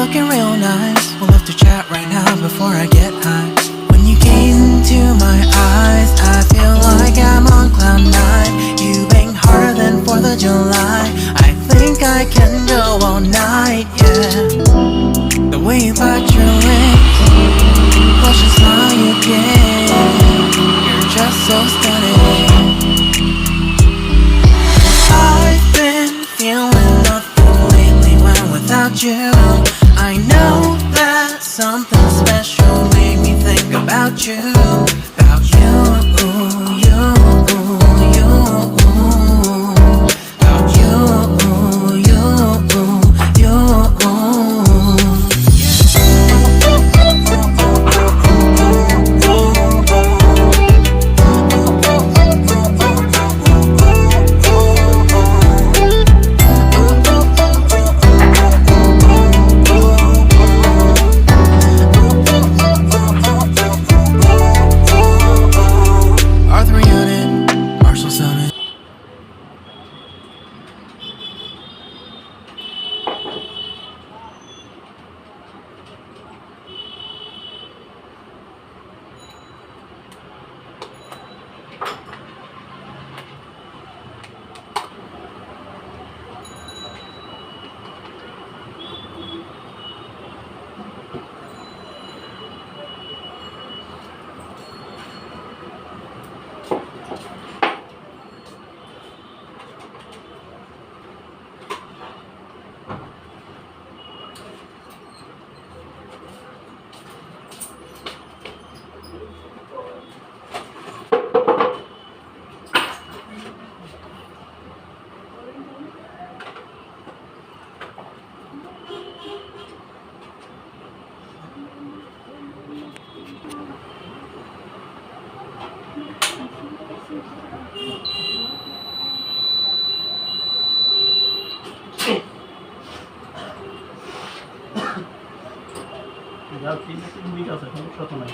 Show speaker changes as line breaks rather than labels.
looking real nice. We'll have to chat right now before I get high. When you gaze into my eyes, I feel like I'm on cloud nine. You bang harder than 4th of July. I think I can go all night, yeah. The way you bite your lips, plus the smile you give, you're just so stunning. I've been feeling nothing lately when without you. I know that something special made me think about you, about you, you, you, about you, you, you.
যা 3 দিন আছে সমস্যা তো নাই।